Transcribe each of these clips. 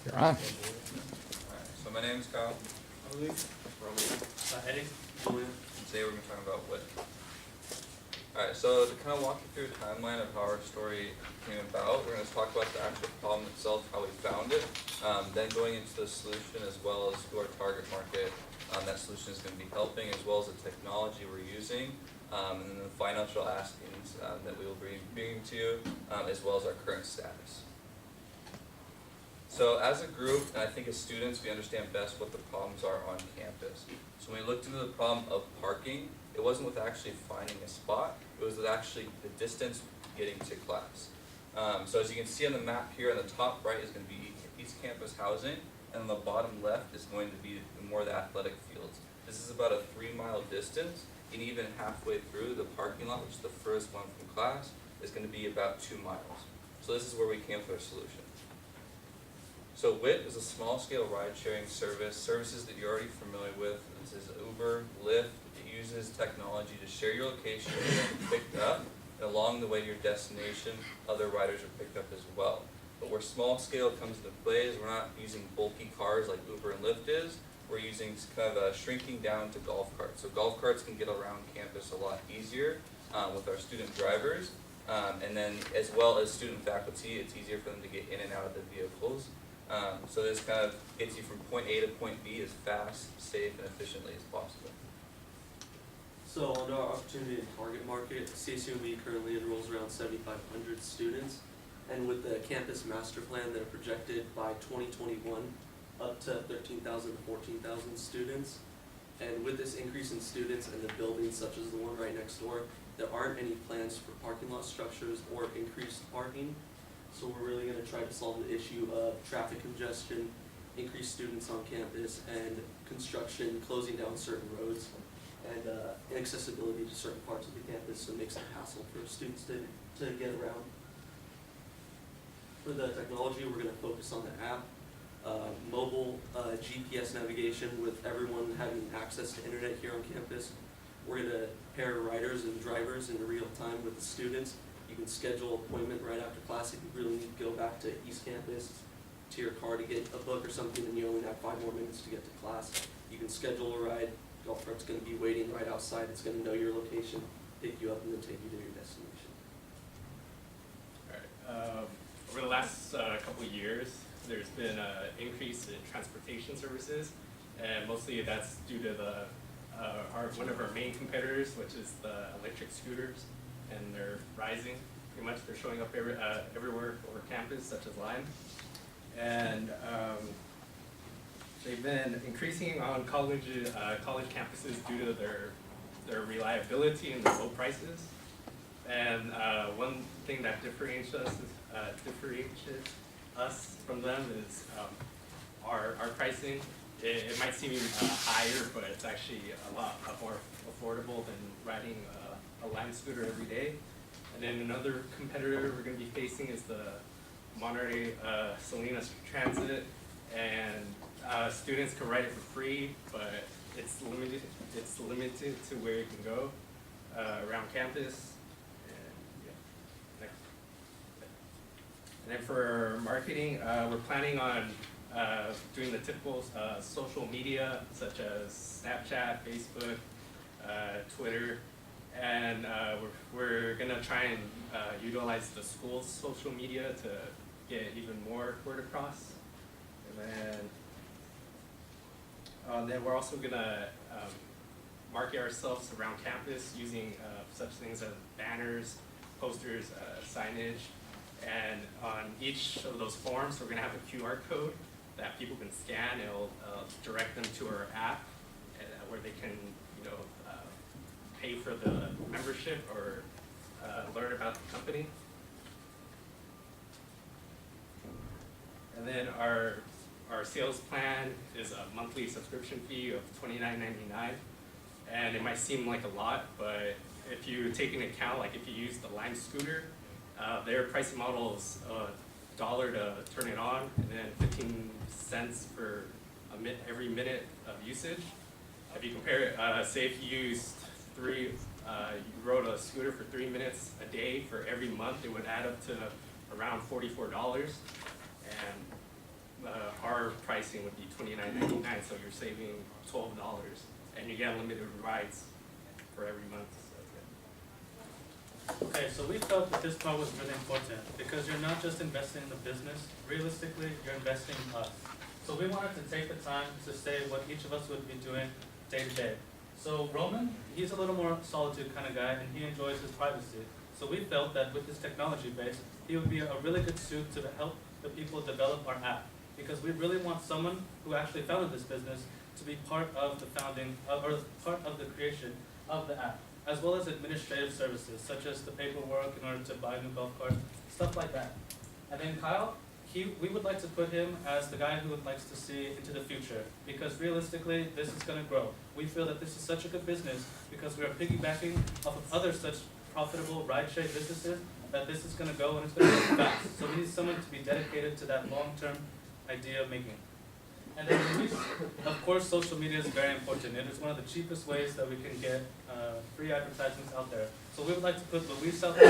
You're on. So my name is Kyle. Eddie. And today we're going to be talking about Whyp. Alright, so to kind of walk you through a timeline of how our story came about, we're going to talk about the actual problem itself, how we found it, then going into the solution as well as who our target market that solution is going to be helping, as well as the technology we're using, and then the financial aspects that we will be bringing to you, as well as our current status. So as a group, and I think as students, we understand best what the problems are on campus. So when we looked into the problem of parking, it wasn't with actually finding a spot, it was with actually the distance getting to class. So as you can see on the map here, on the top right is going to be East Campus housing, and on the bottom left is going to be more of the athletic fields. This is about a 3-mile distance, and even halfway through the parking lot, which is the furthest one from class, is going to be about 2 miles. So this is where we came to our solution. So Whyp is a small-scale ride-sharing services that you're already familiar with. This is Uber, Lyft. It uses technology to share your location and picked up, and along the way to your destination, other riders are picked up as well. But where small-scale comes into play is we're not using bulky cars like Uber and Lyft is. We're using kind of a shrinking down to golf carts. So golf carts can get around campus a lot easier with our student drivers, and then as well as student faculty, it's easier for them to get in and out of the vehicles. So this kind of gets you from point A to point B as fast, safe, and efficiently as possible. So on our opportunity and target market, CSUME currently enrolls around 7,500 students, and with the campus master plan that are projected by 2021 up to 13,000 to 14,000 students. And with this increase in students and the buildings such as the one right next door, there aren't any plans for parking lot structures or increased parking. So we're really going to try to solve the issue of traffic congestion, increased students on campus, and construction closing down certain roads, and inaccessibility to certain parts of the campus, so it makes it a hassle for students to get around. For the technology, we're going to focus on the app, mobile GPS navigation with everyone having access to internet here on campus. We're going to pair riders and drivers in real time with the students. You can schedule an appointment right after class if you really need to go back to East Campus to your car to get a book or something, and you only have 5 more minutes to get to class. You can schedule a ride. Golf cart's going to be waiting right outside. It's going to know your location, pick you up, and then take you to your destination. All right. Over the last couple of years, there's been an increase in transportation services, and mostly that's due to one of our main competitors, which is the electric scooters. And they're rising, pretty much. They're showing up everywhere over campus, such as Lime. And they've been increasing on college campuses due to their reliability and their low prices. And one thing that differentiates us from them is our pricing. It might seem higher, but it's actually a lot more affordable than riding a Lime scooter every day. And then another competitor we're going to be facing is the Monterey Salinas Transit, and students can ride it for free, but it's limited to where you can go around campus. And then for marketing, we're planning on doing the typical social media such as Snapchat, Facebook, Twitter. And we're going to try and utilize the school's social media to get even more word across. And then we're also going to market ourselves around campus using such things as banners, posters, signage. And on each of those forms, we're going to have a QR code that people can scan. It'll direct them to our app where they can, pay for the membership or learn about the company. And then our sales plan is a monthly subscription fee of $29.99, and it might seem like a lot, but if you take into account, like if you use the Lime scooter, their pricing model is $1 to turn it on, and then 15 cents for every minute of usage. If you compare it, say if you used you rode a scooter for 3 minutes a day for every month, it would add up to around $44. And pricing would be $29.99, so you're saving $12, and you get unlimited rides for every month. So, yeah. Okay, so we felt that this part was really important because you're not just investing in the business, realistically, you're investing in us. So we wanted to take the time to say what each of us would be doing day to day. So Roman, he's a little more solitude kind of guy and he enjoys his privacy. So we felt that with this technology base, he would be a really good suit to help the people develop our app. Because we really want someone who actually founded this business to be part of the founding, or part of the creation of the app, as well as administrative services, such as the paperwork in order to buy a new golf cart, stuff like that. And then Kyle, we would like to put him as the guy who likes to see into the future, because realistically, this is going to grow. We feel that this is such a good business because we are piggybacking off of other such profitable ride-share businesses that this is going to go and it's going to go fast. So we need someone to be dedicated to that long-term idea making. And then Luis, of course, social media is very important. It is one of the cheapest ways that we can get free advertisements out there. So we would like to put Luis out there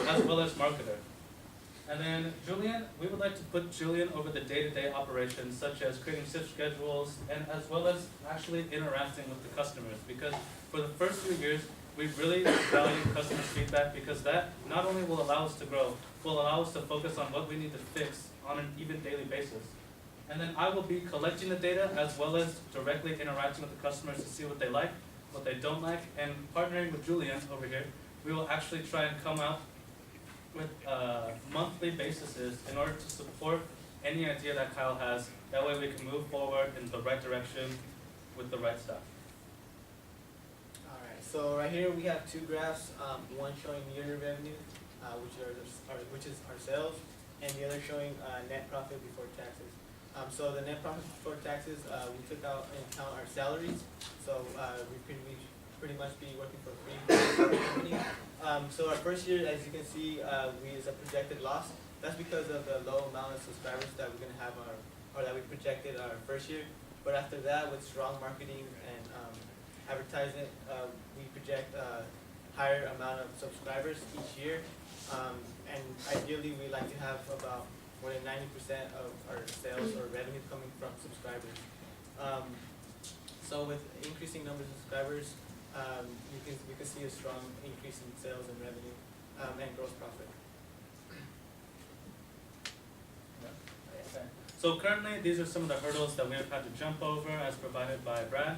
as well as marketer. And then Julian, we would like to put Julian over the day-to-day operations, such as creating shift schedules, and as well as actually interacting with the customers. Because for the first few years, we really value customer feedback because that not only will allow us to grow, will allow us to focus on what we need to fix on an even daily basis. And then I will be collecting the data as well as directly interacting with the customers to see what they like, what they don't like, and partnering with Julian over here, we will actually try and come out with monthly basis in order to support any idea that Kyle has. That way we can move forward in the right direction with the right stuff. Alright, so right here we have two graphs, one showing yearly revenue, which is our sales, and the other showing net profit before taxes. So the net profit before taxes, we took out into account our salaries, so we pretty much be working for free for our company. So our first year, as you can see, is a projected loss. That's because of the low amount of subscribers that we're gonna have that we projected our first year. But after that, with strong marketing and advertising, we project a higher amount of subscribers each year. And ideally, we like to have about more than 90% of our sales or revenue coming from subscribers. So with increasing numbers of subscribers, we can see a strong increase in sales and revenue and gross profit. Okay. So currently, these are some of the hurdles that we have had to jump over as provided by Brad.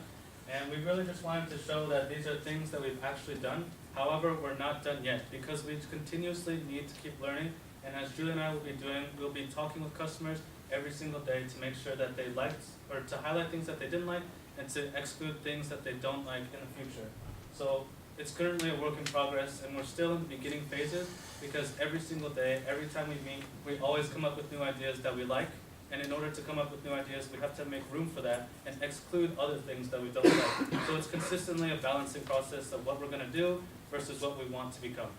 And we really just wanted to show that these are things that we've actually done. However, we're not done yet because we continuously need to keep learning. And as Julie and I will be doing, we'll be talking with customers every single day to make sure that they liked, or to highlight things that they didn't like, and to exclude things that they don't like in the future. So it's currently a work in progress, and we're still in the beginning phases because every single day, every time we meet, we always come up with new ideas that we like. And in order to come up with new ideas, we have to make room for that and exclude other things that we don't like. So it's consistently a balancing process of what we're going to do versus what we want to become.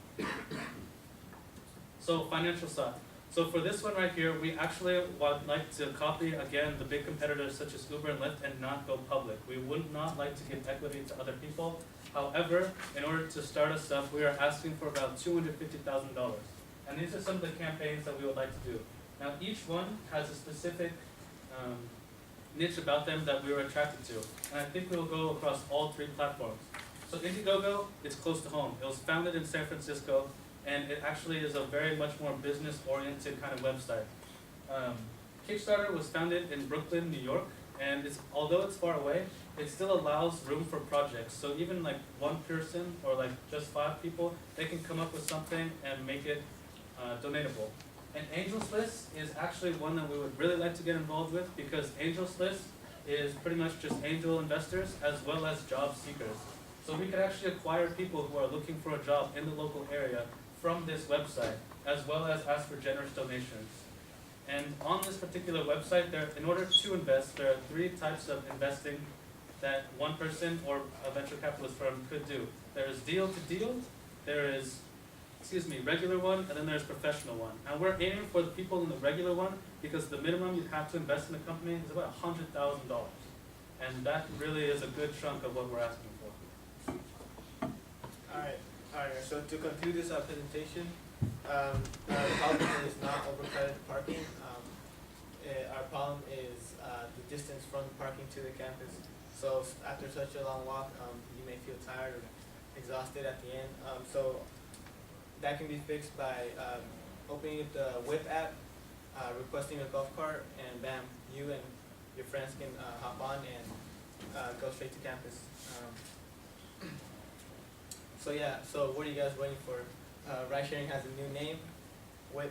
So financial side. So for this one right here, we actually would like to copy, again, the big competitors such as Uber and Lyft and not go public. We would not like to give equity to other people. However, in order to start us up, we are asking for about $250,000. And these are some of the campaigns that we would like to do. Now, each one has a specific niche about them that we were attracted to. And I think we will go across all three platforms. So Indiegogo is close to home. It was founded in San Francisco, and it actually is a very much more business-oriented kind of website. Kickstarter was founded in Brooklyn, New York, and although it's far away, it still allows room for projects. So even like one person or like just 5 people, they can come up with something and make it donatable. And Angels List is actually one that we would really like to get involved with because Angels List is pretty much just angel investors as well as job seekers. So we could actually acquire people who are looking for a job in the local area from this website, as well as ask for generous donations. And on this particular website, in order to invest, there are 3 types of investing that one person or a venture capitalist firm could do. There is deal to deal, there is, regular one, and then there's professional one. And we're aiming for the people in the regular one because the minimum you have to invest in a company is about $100,000. And that really is a good chunk of what we're asking for. Alright, so to conclude this presentation, our problem is not overcrowded parking. Our problem is the distance from the parking to the campus. So after such a long walk, you may feel tired or exhausted at the end. So that can be fixed by opening up the Whyp app, requesting a golf cart, and bam, you and your friends can hop on and go straight to campus. So yeah, so what are you guys waiting for? Ride sharing has a new name, Whyp.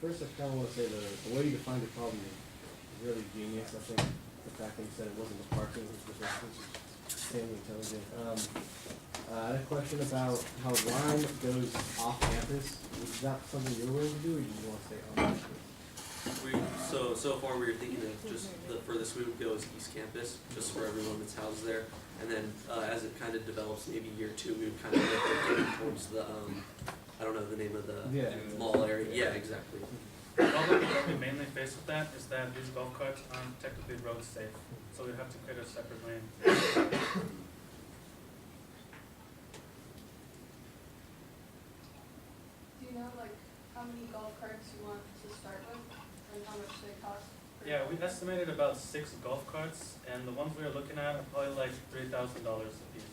First, I kind of want to say the way you defined the problem is really genius. I think the fact that you said it wasn't the parking, it was the distance, is extremely intelligent. I had a question about how Lime goes off campus. Is that something you're willing to do, or do you want to stay on campus? So far we were thinking of just the furthest we would go is East Campus, just for everyone that's housed there. And then as it kind of develops, maybe year two, we would kind of look at getting towards the, I don't know the name of the mall area. Yeah, exactly. The problem that we mainly face with that is that these golf carts aren't technically road safe, so we have to create a separate lane. Do you know like how many golf carts you want to start with and how much they cost? Yeah, we estimated about 6 golf carts, and the ones we were looking at are probably like $3,000 a piece.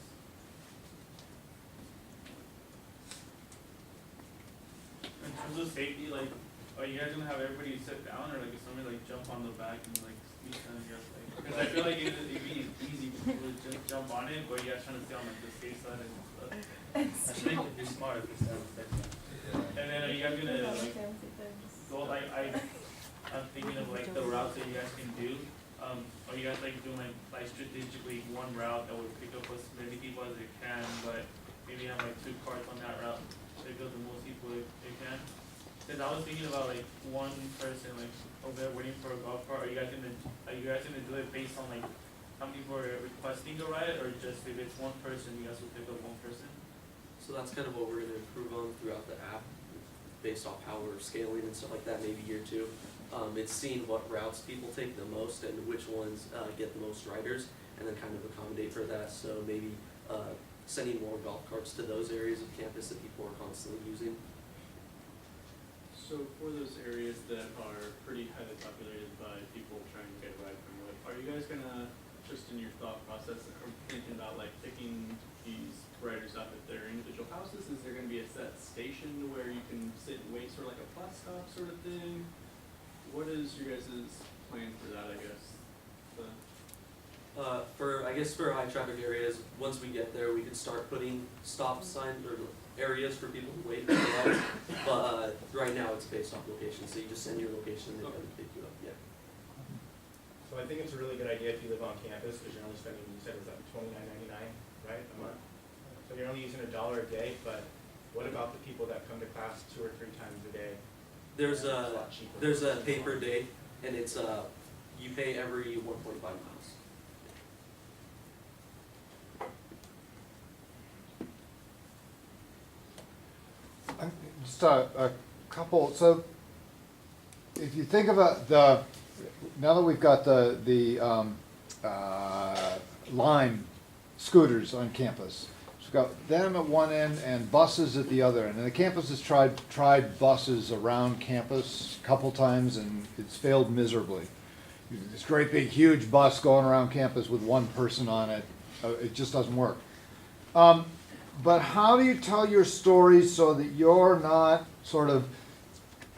In terms of safety, like, are you guys gonna have everybody sit down, or like if somebody like jump on the back and like sneak on you guys like? Because I feel like it'd be easy for people to just jump on it, but you guys trying to stay on like the safe side and stuff. I think it'd be smart if we stay on the safe side. Yeah. And then are you guys gonna like go like I'm thinking of like the routes that you guys can do. Are you guys like doing like strategically one route that would pick up as many people as it can, but maybe have like 2 carts on that route to go the most people if it can? Because I was thinking about like one person like over there waiting for a golf cart. Are you guys gonna do it based on like how many people are requesting a ride, or just if it's one person, you guys will pick up one person? So that's kind of what we're gonna improve on throughout the app, based off how we're scaling and stuff like that, maybe year two. It's seeing what routes people take the most and which ones get the most riders, and then kind of accommodate for that. So maybe sending more golf carts to those areas of campus that people are constantly using. So for those areas that are pretty highly populated by people trying to get a ride from Whyp, are you guys gonna, just in your thought process, or thinking about like picking these riders up at their individual houses? Is there gonna be a set station where you can sit and wait, sort of like a bus stop sort of thing? What is your guys' plan for that, I guess? For high traffic areas, once we get there, we could start putting stop signs or areas for people to wait for rides. But right now it's based off location, so you just send your location and they come pick you up. Yeah. So I think it's a really good idea if you live on campus, because you're only spending, you said it was like $29.99, right, a month? So you're only using $1 a day, but what about the people that come to class 2 or 3 times a day? There's It's a lot cheaper. pay per day, and it's you pay every 1.5 miles. Just a couple, so if you think about now that we've got the Lime scooters on campus, so we've got them at one end and buses at the other end. And the campus has tried buses around campus a couple times and it's failed miserably. This great big huge bus going around campus with one person on it, it just doesn't work. But how do you tell your stories so that you're not sort of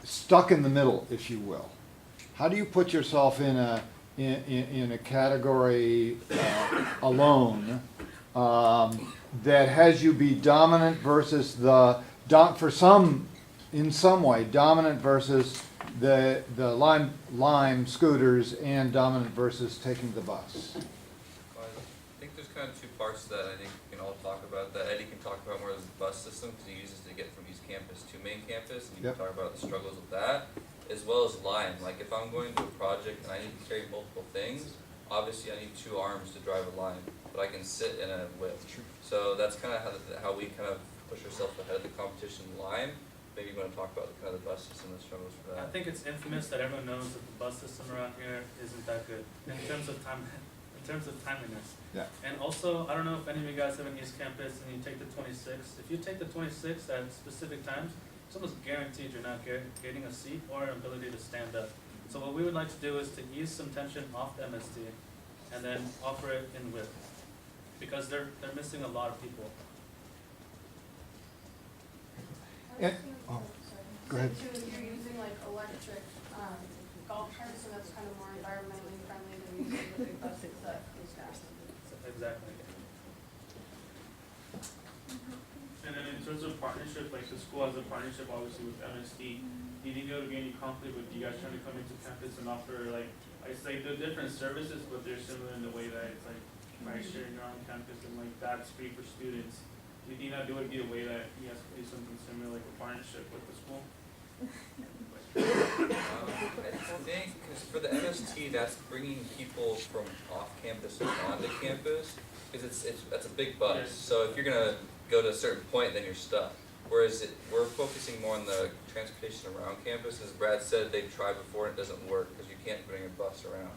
stuck in the middle, if you will? How do you put yourself in a category alone that has you be dominant versus in some way dominant versus the Lime scooters, and dominant versus taking the bus? I think there's kind of 2 parts to that I think we can all talk about, that Eddie can talk about more of the bus system, because he uses it to get from East Campus to main campus, and you can talk about the struggles with that, as well as Lime. Like if I'm going to a project and I need to carry multiple things, obviously I need 2 arms to drive a Lime, but I can sit in a Whyp. So that's kind of how we kind of push ourselves ahead of the competition in Lime. Maybe you want to talk about kind of the bus system and the struggles for that. I think it's infamous that everyone knows that the bus system around here isn't that good in terms of time terms of timeliness. Yeah. And also, I don't know if any of you guys have an East Campus and you take the 26th. If you take the 26th at specific times, it's almost guaranteed you're not getting a seat or an ability to stand up. So what we would like to do is to ease some tension off the MST and then offer it in Whyp, because they're missing a lot of people. Yeah. Oh, go ahead. So too, you're using like electric, golf carts, so that's kind of more environmentally friendly than using the big buses that use gas. Exactly. And then in terms of partnership, like the school has a partnership obviously with MSD. Do you think there would be any conflict with you guys trying to come into campus and offer like, I say they're different services, but they're similar in the way that it's like price sharing around campus and like that's free for students. Do you think that there would be a way that you guys could do something similar, like a partnership with the school? I think, because for the MST, that's bringing people from off campus onto campus, because that's a big bus. Yes. So if you're gonna go to a certain point, then you're stuck. Whereas we're focusing more on the transportation around campus. As Brad said, they've tried before and it doesn't work because you can't bring a bus around.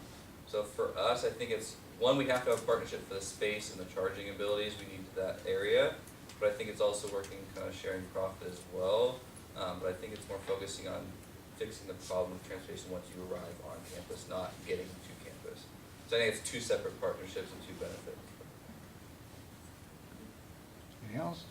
So for us, I think it's, one, we have to have a partnership for the space and the charging abilities we need to that area. But I think it's also working kind of sharing profit as well. But I think it's more focusing on fixing the problem of transportation once you arrive on campus, not getting to campus. So I think it's two separate partnerships and two benefits. Anything else?